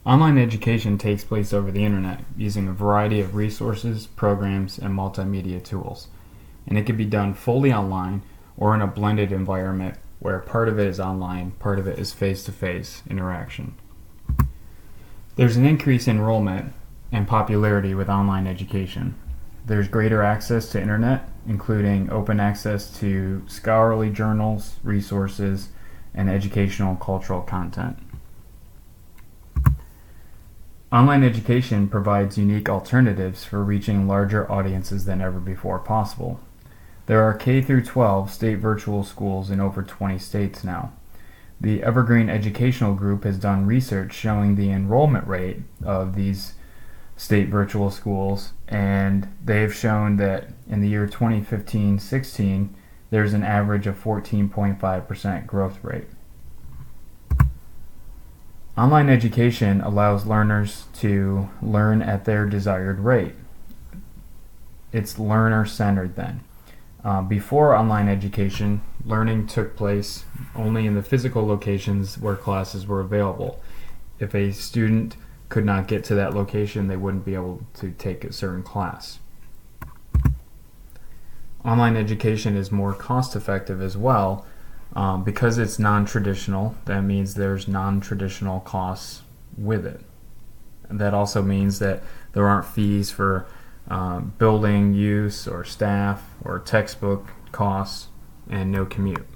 Online education takes place over the internet using a variety of resources, programs, and multimedia tools. And it can be done fully online or in a blended environment where part of it is online, part of it is face-to-face interaction. There's an increase in enrollment and popularity with online education. There's greater access to internet, including open access to scholarly journals, resources, and educational and cultural content. Online education provides unique alternatives for reaching larger audiences than ever before possible. There are K-12 state virtual schools in over 20 states now. The Evergreen Educational Group has done research showing the enrollment rate of these state virtual schools, and they've shown that in the year 2015-16, there's an average of 14.5% growth rate. Online education allows learners to learn at their desired rate. It's learner-centered then. Before online education, learning took place only in the physical locations where classes were available. If a student could not get to that location, they wouldn't be able to take a certain class. Online education is more cost-effective as well. Because it's non-traditional, that means there's non-traditional costs with it. And that also means that there aren't fees for building use or staff or textbook costs, and no commute.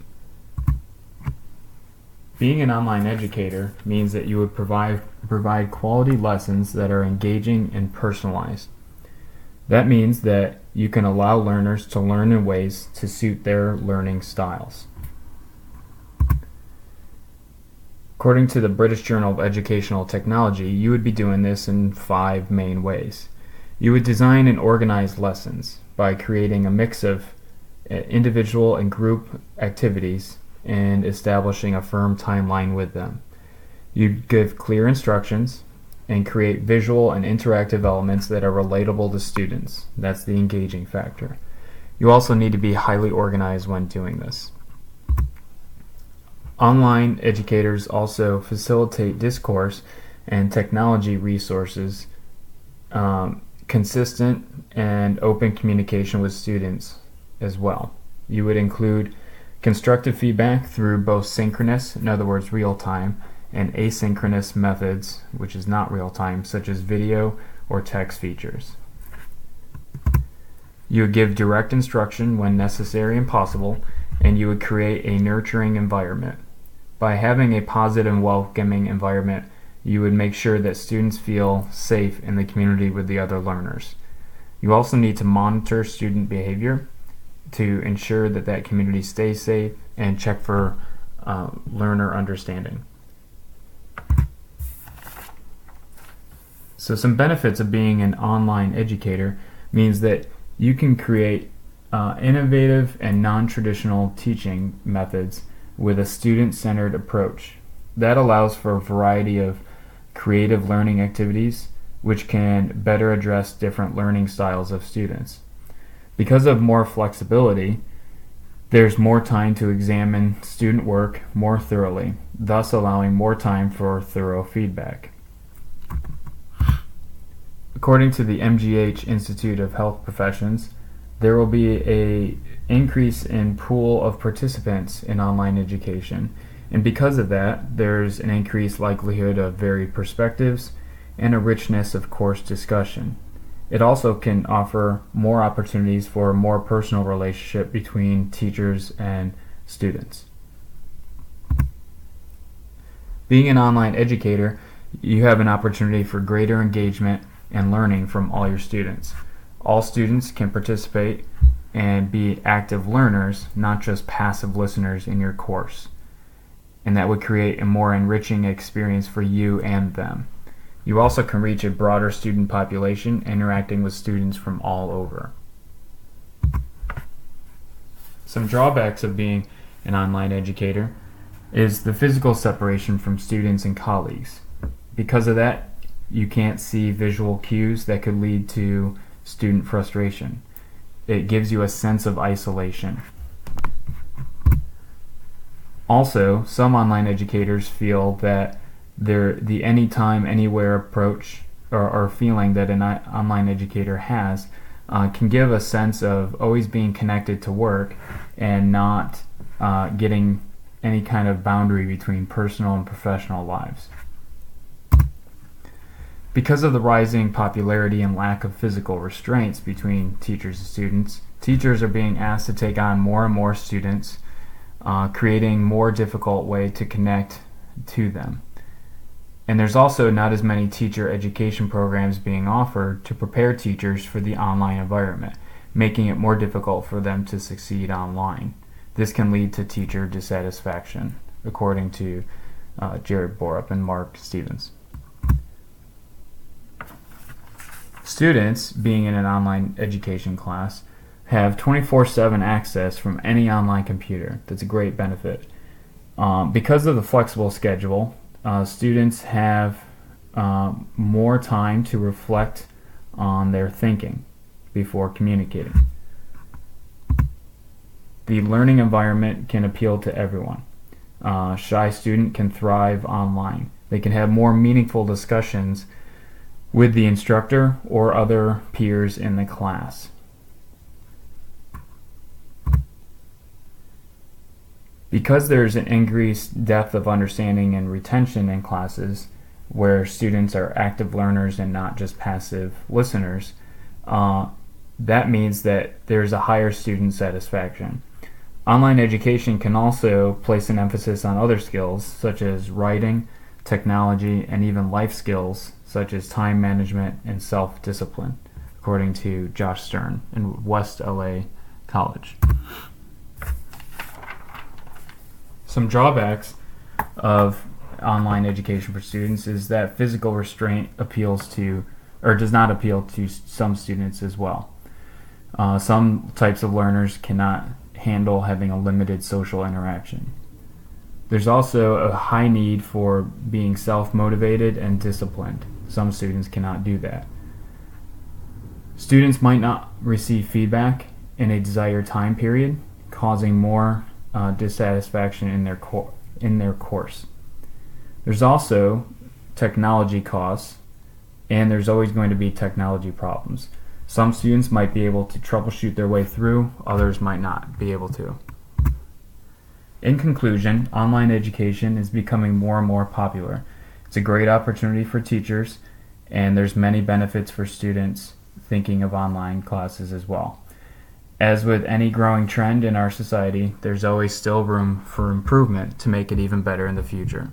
Being an online educator means that you would provide quality lessons that are engaging and personalized. That means that you can allow learners to learn in ways to suit their learning styles. According to the British Journal of Educational Technology, you would be doing this in 5 main ways. You would design and organize lessons by creating a mix of individual and group activities and establishing a firm timeline with them. You'd give clear instructions and create visual and interactive elements that are relatable to students. That's the engaging factor. You also need to be highly organized when doing this. Online educators also facilitate discourse and technology resources, consistent and open communication with students as well. You would include constructive feedback through both synchronous, in other words real-time, and asynchronous methods, which is not real-time, such as video or text features. You would give direct instruction when necessary and possible, and you would create a nurturing environment. By having a positive and welcoming environment, you would make sure that students feel safe in the community with the other learners. You also need to monitor student behavior to ensure that that community stays safe and check for learner understanding. So some benefits of being an online educator means that you can create innovative and non-traditional teaching methods with a student-centered approach. That allows for a variety of creative learning activities which can better address different learning styles of students. Because of more flexibility, there's more time to examine student work more thoroughly, thus allowing more time for thorough feedback. According to the MGH Institute of Health Professions, there will be an increase in pool of participants in online education, and because of that, there's an increased likelihood of varied perspectives and a richness of course discussion. It also can offer more opportunities for a more personal relationship between teachers and students. Being an online educator, you have an opportunity for greater engagement and learning from all your students. All students can participate and be active learners, not just passive listeners in your course. And that would create a more enriching experience for you and them. You also can reach a broader student population, interacting with students from all over. Some drawbacks of being an online educator is the physical separation from students and colleagues. Because of that, you can't see visual cues that could lead to student frustration. It gives you a sense of isolation. Also, some online educators feel that the anytime, anywhere approach or feeling that an online educator has can give a sense of always being connected to work and not getting any kind of boundary between personal and professional lives. Because of the rising popularity and lack of physical restraints between teachers and students, teachers are being asked to take on more and more students, creating more difficult way to connect to them. And there's also not as many teacher education programs being offered to prepare teachers for the online environment, making it more difficult for them to succeed online. This can lead to teacher dissatisfaction, according to Jared Borup and Mark Stevens. Students, being in an online education class, have 24/7 access from any online computer. That's a great benefit. Because of the flexible schedule, students have more time to reflect on their thinking before communicating. The learning environment can appeal to everyone. Shy student can thrive online. They can have more meaningful discussions with the instructor or other peers in the class. Because there's an increased depth of understanding and retention in classes where students are active learners and not just passive listeners, that means that there's a higher student satisfaction. Online education can also place an emphasis on other skills such as writing, technology, and even life skills such as time management and self-discipline, according to Josh Stern in West LA College. Some drawbacks of online education for students is that physical restraint does not appeal to some students as well. Some types of learners cannot handle having a limited social interaction. There's also a high need for being self-motivated and disciplined. Some students cannot do that. Students might not receive feedback in a desired time period, causing more dissatisfaction in their course. There's also technology costs, and there's always going to be technology problems. Some students might be able to troubleshoot their way through, others might not be able to. In conclusion, online education is becoming more and more popular. It's a great opportunity for teachers, and there's many benefits for students thinking of online classes as well. As with any growing trend in our society, there's always still room for improvement to make it even better in the future.